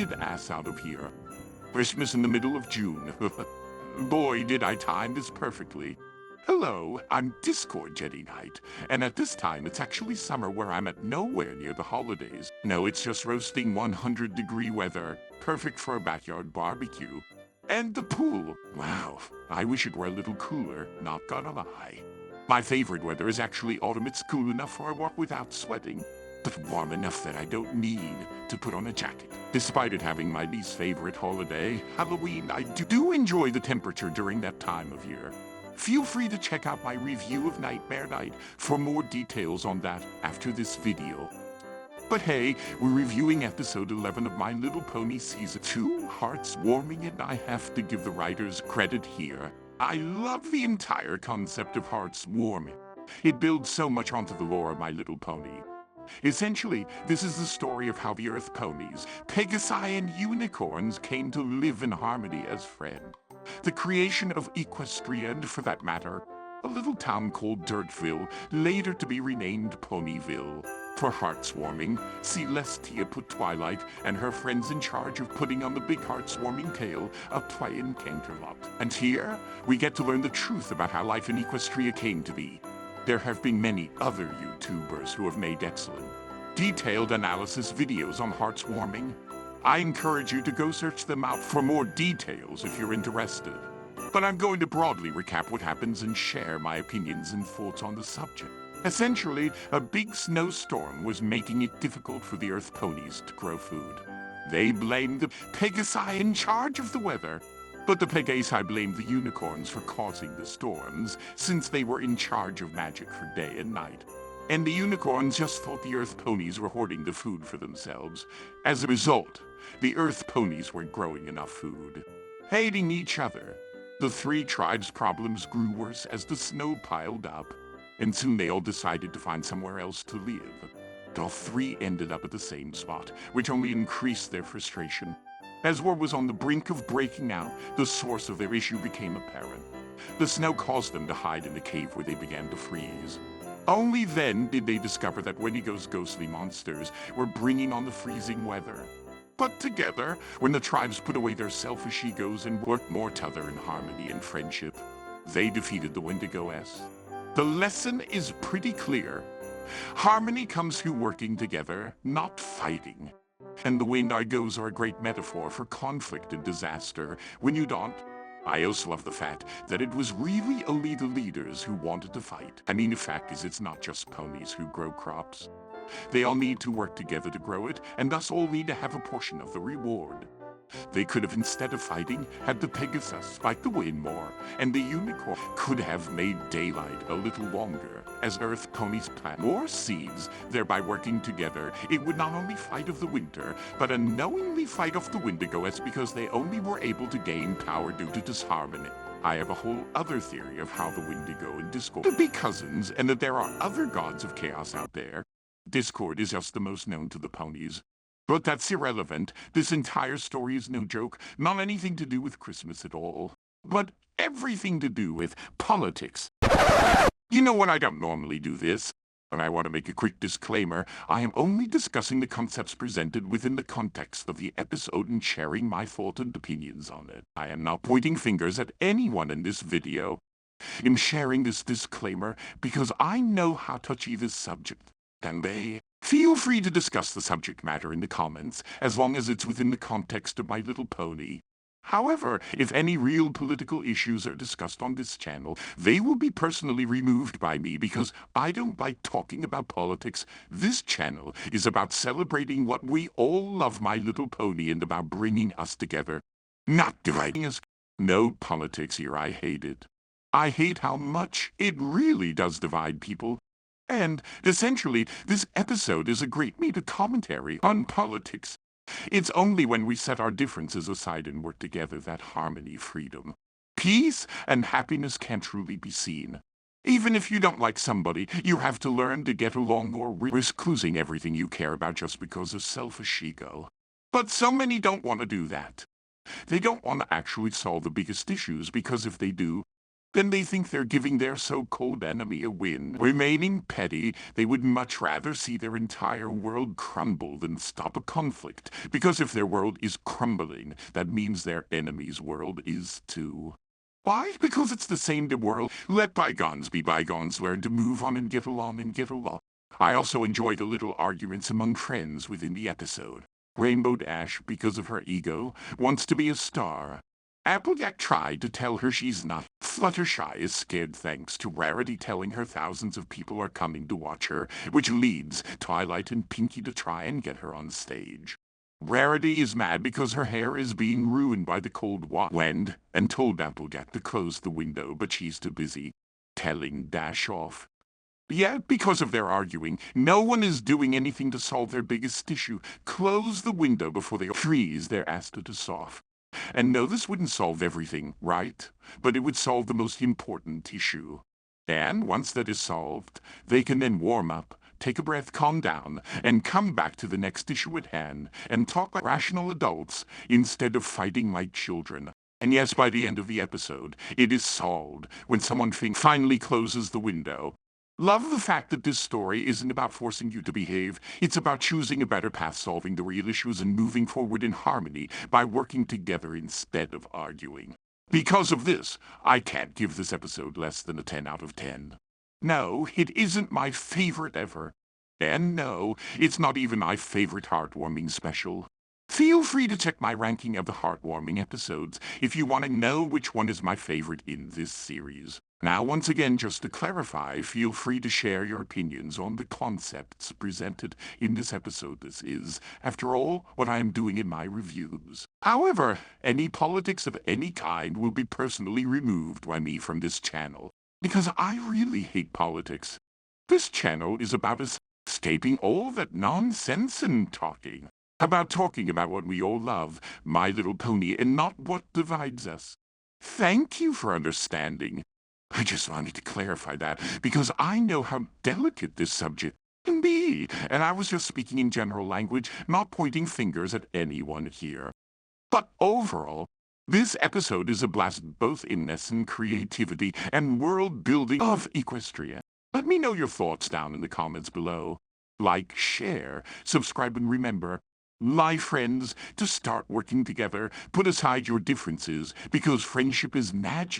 get ass out of here. Christmas in the middle of June. Boy, did I time this perfectly. Hello, I'm Discord Jedi Knight, and at this time it's actually summer where I'm at nowhere near the holidays. No, it's just roasting 100-degree weather, perfect for a backyard barbecue. And the pool. Wow, I wish it were a little cooler, not gonna lie. My favorite weather is actually autumn. It's cool enough for a walk without sweating, but warm enough that I don't need to put on a jacket. Despite it having my least favorite holiday, Halloween, I do enjoy the temperature during that time of year. Feel free to check out my review of Nightmare Night for more details on that after this video. But hey, we're reviewing episode 11 of My Little Pony Season 2, Hearts Warming, and I have to give the writers credit here. I love the entire concept of Hearts Warming. It builds so much onto the lore of My Little Pony. Essentially, this is the story of how the Earth Ponies, Pegasi and Unicorns came to live in harmony as friends. The creation of Equestria, and for that matter, a little town called Dirtville, later to be renamed Ponyville. For Hearts Warming, Celestia put Twilight and her friends in charge of putting on the big Hearts Warming tale of Twilight Canterlot. And here, we get to learn the truth about how life in Equestria came to be. There have been many other YouTubers who have made excellent, detailed analysis videos on Hearts Warming. I encourage you to go search them out for more details if you're interested. But I'm going to broadly recap what happens and share my opinions and thoughts on the subject. Essentially, a big snowstorm was making it difficult for the Earth Ponies to grow food. They blamed the Pegasi in charge of the weather. But the Pegasi blamed the Unicorns for causing the storms, since they were in charge of magic for day and night. And the Unicorns just thought the Earth Ponies were hoarding the food for themselves. As a result, the Earth Ponies weren't growing enough food. Hating each other, the three tribes' problems grew worse as the snow piled up, and soon they all decided to find somewhere else to live. All three ended up at the same spot, which only increased their frustration. As war was on the brink of breaking out, the source of their issue became apparent. The snow caused them to hide in a cave where they began to freeze. Only then did they discover that Wendigo's ghostly monsters were bringing on the freezing weather. But together, when the tribes put away their selfish egos and worked more together in harmony and friendship, they defeated the Wendigo-s. The lesson is pretty clear. Harmony comes through working together, not fighting. And the Wendigos are a great metaphor for conflict and disaster. When you don't, I also love the fact that it was really only the leaders who wanted to fight. I mean, the fact is it's not just ponies who grow crops. They all need to work together to grow it, and thus all need to have a portion of the reward. They could have, instead of fighting, had the Pegasus fight the wind more, and the Unicorn could have made daylight a little longer. As Earth Ponies plant more seeds, thereby working together, it would not only fight off the winter, but unknowingly fight off the Wendigo-s because they only were able to gain power due to disharmony. I have a whole other theory of how the Wendigo and Discord could be cousins, and that there are other gods of chaos out there. Discord is just the most known to the ponies. But that's irrelevant. This entire story is no joke, not anything to do with Christmas at all, but everything to do with politics. You know what, I don't normally do this, but I want to make a quick disclaimer. I am only discussing the concepts presented within the context of the episode and sharing my thoughts and opinions on it. I am not pointing fingers at anyone in this video. I'm sharing this disclaimer because I know how touchy this subject can be. Feel free to discuss the subject matter in the comments, as long as it's within the context of My Little Pony. However, if any real political issues are discussed on this channel, they will be personally removed by me because I don't like talking about politics. This channel is about celebrating what we all love My Little Pony and about bringing us together, not dividing us. No politics here, I hate it. I hate how much it really does divide people. And, essentially, this episode is a great meta-commentary on politics. It's only when we set our differences aside and work together that harmony, freedom, peace, and happiness can truly be seen. Even if you don't like somebody, you have to learn to get along or risk losing everything you care about just because of selfish ego. But so many don't want to do that. They don't want to actually solve the biggest issues because if they do, Then they think they're giving their so-called enemy a win. Remaining petty, they would much rather see their entire world crumble than stop a conflict. Because if their world is crumbling, that means their enemy's world is too. Why? Because it's the same world. Let bygones be bygones. Learn to move on and get along and get along. I also enjoyed the little arguments among friends within the episode. Rainbow Dash, because of her ego, wants to be a star. Applejack tried to tell her she's not. Fluttershy is scared thanks to Rarity telling her thousands of people are coming to watch her, which leads Twilight and Pinkie to try and get her on stage. Rarity is mad because her hair is being ruined by the cold wind and told Applejack to close the window, but she's too busy telling Dash off. Yet, because of their arguing, no one is doing anything to solve their biggest issue. Close the window before they freeze their astatus off. And no, this wouldn't solve everything, right? But it would solve the most important issue. And once that is solved, they can then warm up, take a breath, calm down, and come back to the next issue at hand and talk like rational adults instead of fighting like children. And yes, by the end of the episode, it is solved when someone finally closes the window. Love the fact that this story isn't about forcing you to behave. It's about choosing a better path, solving the real issues, and moving forward in harmony by working together instead of arguing. Because of this, I can't give this episode less than a 10 out of 10. No, it isn't my favorite ever. And no, it's not even my favorite heartwarming special. Feel free to check my ranking of the heartwarming episodes if you want to know which one is my favorite in this series. Now, once again, just to clarify, feel free to share your opinions on the concepts presented in this episode. This is, after all, what I am doing in my reviews. However, any politics of any kind will be personally removed by me from this channel, because I really hate politics. This channel is about escaping all that nonsense and talking. About talking about what we all love, My Little Pony, and not what divides us. Thank you for understanding. I just wanted to clarify that, because I know how delicate this subject can be, and I was just speaking in general language, not pointing fingers at anyone here. But overall, this episode is a blast both in and creativity and world building of Equestria. Let me know your thoughts down in the comments below. Like, share, subscribe, and remember, my friends, to start working together. Put aside your differences, because friendship is magic.